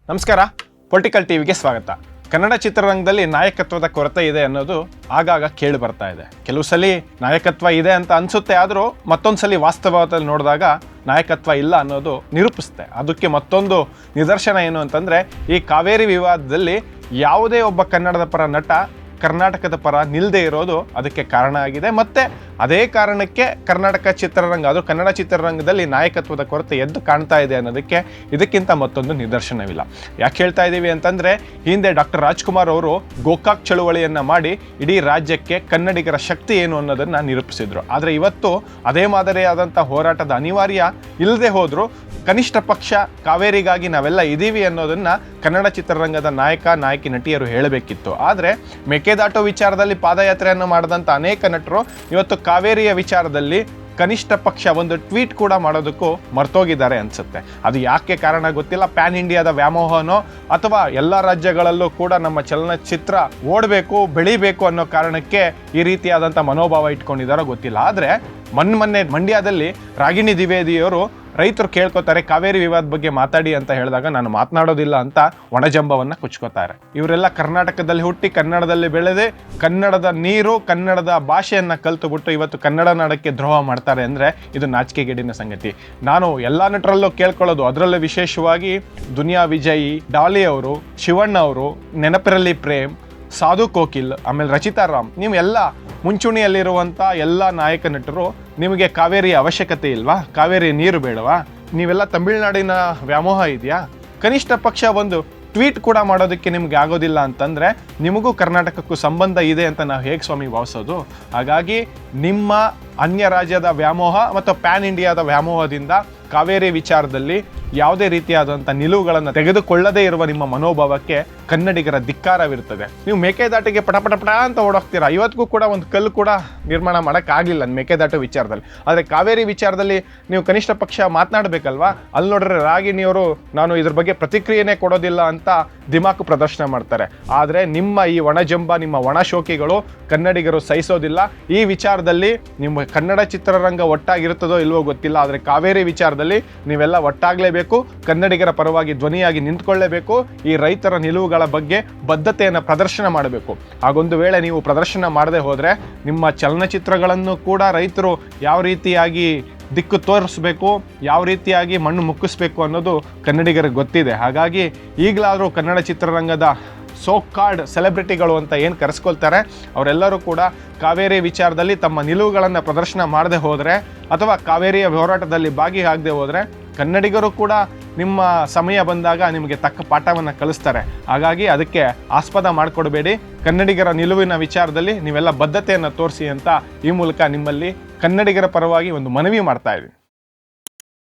ನಮಸ್ಕಾರ. ಪೊಲಿಟಿಕಲ್ ಟಿವಿಗೆ ಸ್ವಾಗತ. ಕನ್ನಡ ಚಿತ್ರರಂಗದಲ್ಲಿ ನಾಯಕತ್ವದ ಕೊರತೆ ಇದೆ ಅನ್ನೋದು ಆಗಾಗ ಕೇಳಿ ಬರ್ತಾ ಇದೆ. ಕೆಲವು ಸಲ ನಾಯಕತ್ವ ಇದೆ ಅಂತ ಅನಿಸುತ್ತೆ, ಆದರೂ ಮತ್ತೊಂದು ಸಲ ವಾಸ್ತವದಲ್ಲಿ ನೋಡಿದಾಗ ನಾಯಕತ್ವ ಇಲ್ಲ ಅನ್ನೋದು ನಿರೂಪಿಸುತ್ತೆ. ಅದಕ್ಕೆ ಮತ್ತೊಂದು ನಿದರ್ಶನ ಏನು ಅಂತಂದರೆ, ಈ ಕಾವೇರಿ ವಿವಾದದಲ್ಲಿ ಯಾವುದೇ ಒಬ್ಬ ಕನ್ನಡದ ಪರ ನಟ ಕರ್ನಾಟಕದ ಪರ ನಿಲ್ಲದೆ ಇರೋದು ಅದಕ್ಕೆ ಕಾರಣ ಆಗಿದೆ. ಮತ್ತು ಅದೇ ಕಾರಣಕ್ಕೆ ಕರ್ನಾಟಕ ಚಿತ್ರರಂಗ, ಅದು ಕನ್ನಡ ಚಿತ್ರರಂಗದಲ್ಲಿ ನಾಯಕತ್ವದ ಕೊರತೆ ಎದ್ದು ಕಾಣ್ತಾ ಇದೆ ಅನ್ನೋದಕ್ಕೆ ಇದಕ್ಕಿಂತ ಮತ್ತೊಂದು ನಿದರ್ಶನವಿಲ್ಲ. ಯಾಕೆ ಹೇಳ್ತಾ ಇದ್ದೀವಿ ಅಂತಂದರೆ, ಹಿಂದೆ ಡಾಕ್ಟರ್ ರಾಜ್ಕುಮಾರ್ ಅವರು ಗೋಕಾಕ್ ಚಳುವಳಿಯನ್ನು ಮಾಡಿ ಇಡೀ ರಾಜ್ಯಕ್ಕೆ ಕನ್ನಡಿಗರ ಶಕ್ತಿ ಏನು ಅನ್ನೋದನ್ನು ನಿರೂಪಿಸಿದ್ರು. ಆದರೆ ಇವತ್ತು ಅದೇ ಮಾದರಿಯಾದಂಥ ಹೋರಾಟದ ಅನಿವಾರ್ಯ ಇಲ್ಲದೆ ಹೋದರೂ ಕನಿಷ್ಠ ಪಕ್ಷ ಕಾವೇರಿಗಾಗಿ ನಾವೆಲ್ಲ ಇದ್ದೀವಿ ಅನ್ನೋದನ್ನು ಕನ್ನಡ ಚಿತ್ರರಂಗದ ನಾಯಕ ನಾಯಕಿ ನಟಿಯರು ಹೇಳಬೇಕಿತ್ತು. ಆದರೆ ಮೇಕೆದಾಟು ವಿಚಾರದಲ್ಲಿ ಪಾದಯಾತ್ರೆಯನ್ನು ಮಾಡಿದಂಥ ಅನೇಕ ನಟರು ಇವತ್ತು ಕಾವೇರಿಯ ವಿಚಾರದಲ್ಲಿ ಕನಿಷ್ಠ ಪಕ್ಷ ಒಂದು ಟ್ವೀಟ್ ಕೂಡ ಮಾಡೋದಕ್ಕೂ ಮರ್ತೋಗಿದ್ದಾರೆ ಅನಿಸುತ್ತೆ. ಅದು ಯಾಕೆ ಕಾರಣ ಗೊತ್ತಿಲ್ಲ. ಪ್ಯಾನ್ ಇಂಡಿಯಾದ ವ್ಯಾಮೋಹನೋ ಅಥವಾ ಎಲ್ಲ ರಾಜ್ಯಗಳಲ್ಲೂ ಕೂಡ ನಮ್ಮ ಚಲನಚಿತ್ರ ಓಡಬೇಕು, ಬೆಳಿಬೇಕು ಅನ್ನೋ ಕಾರಣಕ್ಕೆ ಈ ರೀತಿಯಾದಂಥ ಮನೋಭಾವ ಇಟ್ಕೊಂಡಿದ್ದಾರೋ ಗೊತ್ತಿಲ್ಲ. ಆದರೆ ಮೊನ್ನೆ ಮಂಡ್ಯದಲ್ಲಿ ರಾಗಿಣಿ ದ್ವಿವೇದಿಯವರು ರೈತರು ಕೇಳ್ಕೊತಾರೆ ಕಾವೇರಿ ವಿವಾದ ಬಗ್ಗೆ ಮಾತಾಡಿ ಅಂತ ಹೇಳಿದಾಗ ನಾನು ಮಾತನಾಡೋದಿಲ್ಲ ಅಂತ ಒಣಜಂಬವನ್ನು ಕುಚ್ಕೋತಾರೆ. ಇವರೆಲ್ಲ ಕರ್ನಾಟಕದಲ್ಲಿ ಹುಟ್ಟಿ ಕನ್ನಡದಲ್ಲಿ ಬೆಳೆದೇ ಕನ್ನಡದ ನೀರು ಕನ್ನಡದ ಭಾಷೆಯನ್ನು ಕಲ್ತುಬಿಟ್ಟು ಇವತ್ತು ಕನ್ನಡ ನಾಡಕ್ಕೆ ದ್ರೋಹ ಮಾಡ್ತಾರೆ ಅಂದರೆ ಇದು ನಾಚಿಕೆಗೇಡಿನ ಸಂಗತಿ. ನಾನು ಎಲ್ಲ ನಟರಲ್ಲೂ ಕೇಳ್ಕೊಳ್ಳೋದು, ಅದರಲ್ಲೂ ವಿಶೇಷವಾಗಿ ದುನಿಯಾ ವಿಜಯ್, ಡಾಲಿ ಅವರು, ಶಿವಣ್ಣ ಅವರು, ನೆನಪಿರಲಿ ಪ್ರೇಮ್, ಸಾಧು ಕೋಕಿಲ್, ಆಮೇಲೆ ರಚಿತಾ ರಾಮ್, ನೀವು ಎಲ್ಲ ಮುಂಚೂಣಿಯಲ್ಲಿರುವಂಥ ಎಲ್ಲ ನಾಯಕ ನಟರು, ನಿಮಗೆ ಕಾವೇರಿಯ ಅವಶ್ಯಕತೆ ಇಲ್ವಾ? ಕಾವೇರಿ ನೀರು ಬೇಡವಾ? ನೀವೆಲ್ಲ ತಮಿಳುನಾಡಿನ ವ್ಯಾಮೋಹ ಇದೆಯಾ? ಕನಿಷ್ಠ ಪಕ್ಷ ಒಂದು ಟ್ವೀಟ್ ಕೂಡ ಮಾಡೋದಕ್ಕೆ ನಿಮ್ಗೆ ಆಗೋದಿಲ್ಲ ಅಂತಂದರೆ ನಿಮಗೂ ಕರ್ನಾಟಕಕ್ಕೂ ಸಂಬಂಧ ಇದೆ ಅಂತ ನಾವು ಹೇಗೆ ಸ್ವಾಮಿ ಭಾವಿಸೋದು? ಹಾಗಾಗಿ ನಿಮ್ಮ ಅನ್ಯ ರಾಜ್ಯದ ವ್ಯಾಮೋಹ ಮತ್ತು ಪ್ಯಾನ್ ಇಂಡಿಯಾದ ವ್ಯಾಮೋಹದಿಂದ ಕಾವೇರಿ ವಿಚಾರದಲ್ಲಿ ಯಾವುದೇ ರೀತಿಯಾದಂಥ ನಿಲುವುಗಳನ್ನು ತೆಗೆದುಕೊಳ್ಳದೇ ಇರುವ ನಿಮ್ಮ ಮನೋಭಾವಕ್ಕೆ ಕನ್ನಡಿಗರ ಧಿಕ್ಕಾರವಿರ್ತದೆ. ನೀವು ಮೇಕೆದಾಟಿಗೆ ಪಟ ಅಂತ ಓಡೋಗ್ತೀರಾ. ಇವತ್ತಿಗೂ ಕೂಡ ಒಂದು ಕಲ್ಲು ಕೂಡ ನಿರ್ಮಾಣ ಮಾಡೋಕ್ಕಾಗಲಿಲ್ಲ ಮೇಕೆದಾಟು ವಿಚಾರದಲ್ಲಿ. ಆದರೆ ಕಾವೇರಿ ವಿಚಾರದಲ್ಲಿ ನೀವು ಕನಿಷ್ಠ ಪಕ್ಷ ಮಾತನಾಡಬೇಕಲ್ವಾ? ಅಲ್ಲಿ ನೋಡ್ರೆ ರಾಗಿಣಿಯವರು ನಾನು ಇದ್ರ ಬಗ್ಗೆ ಪ್ರತಿಕ್ರಿಯೆನೇ ಕೊಡೋದಿಲ್ಲ ಅಂತ ದಿಮಾಕು ಪ್ರದರ್ಶನ ಮಾಡ್ತಾರೆ. ಆದರೆ ನಿಮ್ಮ ಈ ಒಣಜಂಬ, ನಿಮ್ಮ ಒಣ ಶೋಕಿಗಳು ಕನ್ನಡಿಗರು ಸಹಿಸೋದಿಲ್ಲ. ಈ ವಿಚಾರದಲ್ಲಿ ನಿಮ್ಮ ಕನ್ನಡ ಚಿತ್ರರಂಗ ಒಟ್ಟಾಗಿರುತ್ತದೋ ಇಲ್ವೋ ಗೊತ್ತಿಲ್ಲ, ಆದರೆ ಕಾವೇರಿ ವಿಚಾರದಲ್ಲಿ ನೀವೆಲ್ಲ ಒಟ್ಟಾಗಲೇಬೇಕು, ಕನ್ನಡಿಗರ ಪರವಾಗಿ ಧ್ವನಿಯಾಗಿ ನಿಂತ್ಕೊಳ್ಳೇಬೇಕು. ಈ ರೈತರ ನಿಲುವುಗಳ ಬಗ್ಗೆ ಬದ್ಧತೆಯನ್ನು ಪ್ರದರ್ಶನ ಮಾಡಬೇಕು. ಹಾಗೊಂದು ವೇಳೆ ನೀವು ಪ್ರದರ್ಶನ ಮಾಡದೆ ಹೋದರೆ ನಿಮ್ಮ ಚಲನಚಿತ್ರಗಳನ್ನು ಕೂಡ ರೈತರು ಯಾವ ರೀತಿಯಾಗಿ ದಿಕ್ಕು ತೋರಿಸ್ಬೇಕು, ಯಾವ ರೀತಿಯಾಗಿ ಮಣ್ಣು ಮುಕ್ಕಿಸ್ಬೇಕು ಅನ್ನೋದು ಕನ್ನಡಿಗರಿಗೆ ಗೊತ್ತಿದೆ. ಹಾಗಾಗಿ ಈಗಲಾದರೂ ಕನ್ನಡ ಚಿತ್ರರಂಗದ ಸೋ ಕಾರ್ಡ್ ಸೆಲೆಬ್ರಿಟಿಗಳು ಅಂತ ಏನು ಕರೆಸ್ಕೊಳ್ತಾರೆ ಅವರೆಲ್ಲರೂ ಕೂಡ ಕಾವೇರಿ ವಿಚಾರದಲ್ಲಿ ತಮ್ಮ ನಿಲುವುಗಳನ್ನು ಪ್ರದರ್ಶನ ಮಾಡದೆ ಹೋದರೆ ಅಥವಾ ಕಾವೇರಿಯ ಹೋರಾಟದಲ್ಲಿ ಭಾಗಿಯಾಗದೆ ಹೋದರೆ ಕನ್ನಡಿಗರು ಕೂಡ ನಿಮ್ಮ ಸಮಯ ಬಂದಾಗ ನಿಮಗೆ ತಕ್ಕ ಪಾಠವನ್ನು ಕಲಿಸ್ತಾರೆ. ಹಾಗಾಗಿ ಅದಕ್ಕೆ ಆಸ್ಪದ ಮಾಡಿಕೊಡಬೇಡಿ. ಕನ್ನಡಿಗರ ನಿಲುವಿನ ವಿಚಾರದಲ್ಲಿ ನೀವೆಲ್ಲ ಬದ್ಧತೆಯನ್ನು ತೋರಿಸಿ ಅಂತ ಈ ಮೂಲಕ ನಿಮ್ಮಲ್ಲಿ ಕನ್ನಡಿಗರ ಪರವಾಗಿ ಒಂದು ಮನವಿ ಮಾಡ್ತಾ ಇದ್ದೀನಿ.